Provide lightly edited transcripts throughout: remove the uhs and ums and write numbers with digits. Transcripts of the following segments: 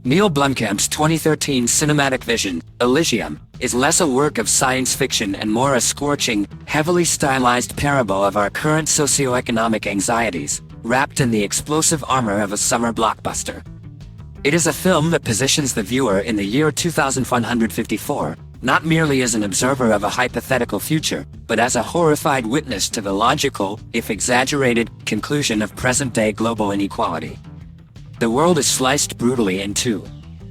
Neill Blomkamp's 2013 cinematic vision, Elysium, is less a work of science fiction and more a scorching, heavily stylized parable of our current socioeconomic anxieties, wrapped in the explosive armor of a summer blockbuster. It is a film that positions the viewer in the year 2154, not merely as an observer of a hypothetical future, but as a horrified witness to the logical, if exaggerated, conclusion of present-day global inequality. The world is sliced brutally in two.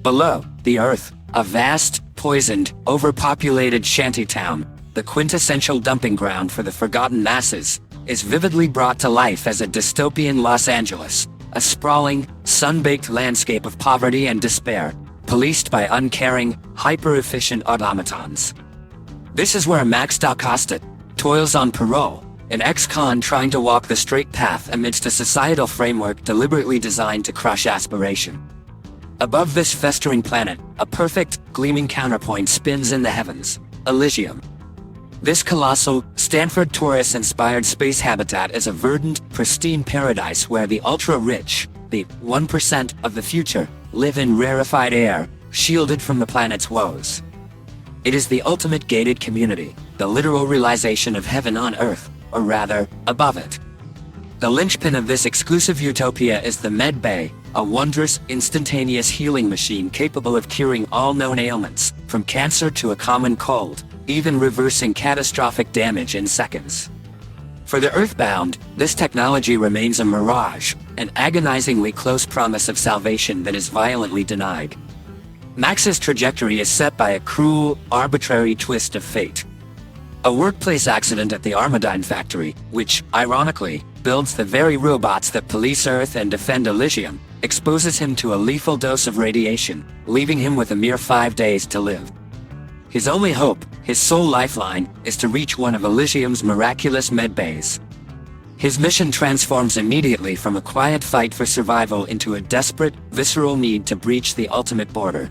Below, the Earth, a vast, poisoned, overpopulated shantytown, the quintessential dumping ground for the forgotten masses, is vividly brought to life as a dystopian Los Angeles, a sprawling, sun-baked landscape of poverty and despair, policed by uncaring, hyper-efficient automatons. This is where Max da Costa toils on parole, an ex-con trying to walk the straight path amidst a societal framework deliberately designed to crush aspiration. Above this festering planet, a perfect, gleaming counterpoint spins in the heavens, Elysium. This colossal, Stanford Taurus-inspired space habitat is a verdant, pristine paradise where the ultra-rich, the 1% of the future, live in rarefied air, shielded from the planet's woes. It is the ultimate gated community, the literal realization of heaven on Earth, or rather, above it. The linchpin of this exclusive utopia is the Med Bay, a wondrous, instantaneous healing machine capable of curing all known ailments, from cancer to a common cold, even reversing catastrophic damage in seconds. For the Earthbound, this technology remains a mirage, an agonizingly close promise of salvation that is violently denied. Max's trajectory is set by a cruel, arbitrary twist of fate. A workplace accident at the Armadine factory, which, ironically, builds the very robots that police Earth and defend Elysium, exposes him to a lethal dose of radiation, leaving him with a mere 5 days to live. His only hope, his sole lifeline, is to reach one of Elysium's miraculous medbays. His mission transforms immediately from a quiet fight for survival into a desperate, visceral need to breach the ultimate border.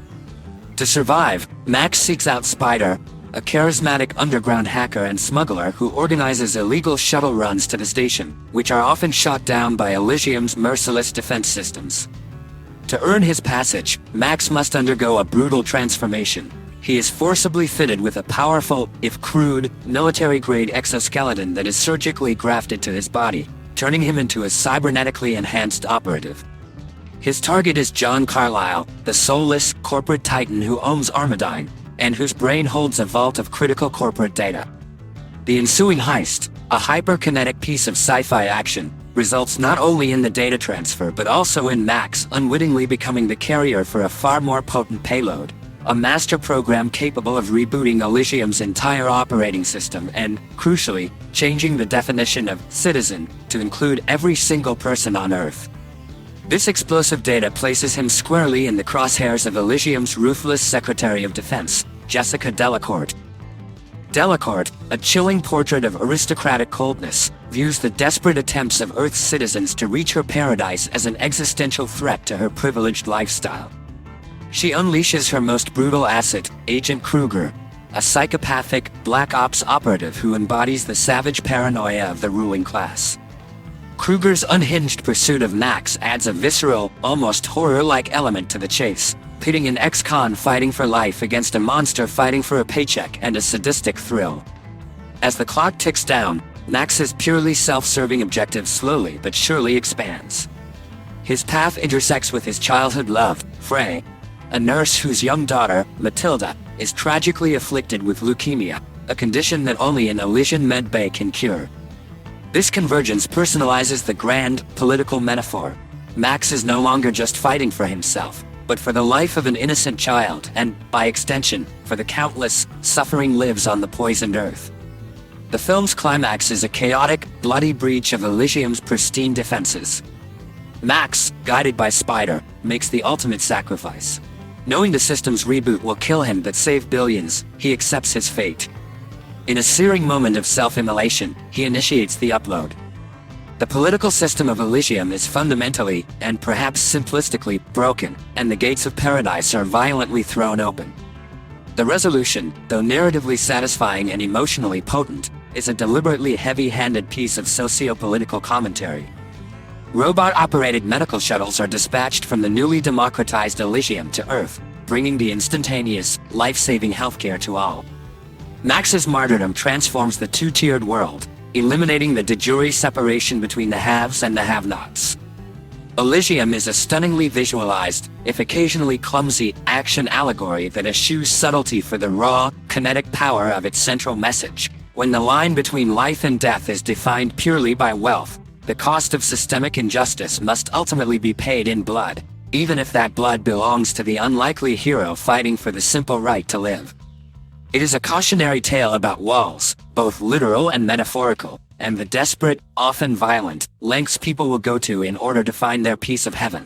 To survive, Max seeks out Spider, a charismatic underground hacker and smuggler who organizes illegal shuttle runs to the station, which are often shot down by Elysium's merciless defense systems. To earn his passage, Max must undergo a brutal transformation. He is forcibly fitted with a powerful, if crude, military-grade exoskeleton that is surgically grafted to his body, turning him into a cybernetically enhanced operative. His target is John Carlyle, the soulless, corporate titan who owns Armadine, and whose brain holds a vault of critical corporate data. The ensuing heist, a hyperkinetic piece of sci-fi action, results not only in the data transfer but also in Max unwittingly becoming the carrier for a far more potent payload, a master program capable of rebooting Elysium's entire operating system and, crucially, changing the definition of citizen to include every single person on Earth. This explosive data places him squarely in the crosshairs of Elysium's ruthless Secretary of Defense, Jessica Delacourt. Delacourt, a chilling portrait of aristocratic coldness, views the desperate attempts of Earth's citizens to reach her paradise as an existential threat to her privileged lifestyle. She unleashes her most brutal asset, Agent Kruger, a psychopathic, black ops operative who embodies the savage paranoia of the ruling class. Kruger's unhinged pursuit of Max adds a visceral, almost horror-like element to the chase, pitting an ex-con fighting for life against a monster fighting for a paycheck and a sadistic thrill. As the clock ticks down, Max's purely self-serving objective slowly but surely expands. His path intersects with his childhood love, Frey, a nurse whose young daughter, Matilda, is tragically afflicted with leukemia, a condition that only an Elysian med bay can cure. This convergence personalizes the grand, political metaphor. Max is no longer just fighting for himself, but for the life of an innocent child and, by extension, for the countless, suffering lives on the poisoned Earth. The film's climax is a chaotic, bloody breach of Elysium's pristine defenses. Max, guided by Spider, makes the ultimate sacrifice. Knowing the system's reboot will kill him but save billions, he accepts his fate. In a searing moment of self-immolation, he initiates the upload. The political system of Elysium is fundamentally, and perhaps simplistically, broken, and the gates of paradise are violently thrown open. The resolution, though narratively satisfying and emotionally potent, is a deliberately heavy-handed piece of socio-political commentary. Robot-operated medical shuttles are dispatched from the newly democratized Elysium to Earth, bringing the instantaneous, life-saving healthcare to all. Max's martyrdom transforms the two-tiered world, eliminating the de jure separation between the haves and the have-nots. Elysium is a stunningly visualized, if occasionally clumsy, action allegory that eschews subtlety for the raw, kinetic power of its central message. When the line between life and death is defined purely by wealth, the cost of systemic injustice must ultimately be paid in blood, even if that blood belongs to the unlikely hero fighting for the simple right to live. It is a cautionary tale about walls, both literal and metaphorical, and the desperate, often violent, lengths people will go to in order to find their piece of heaven.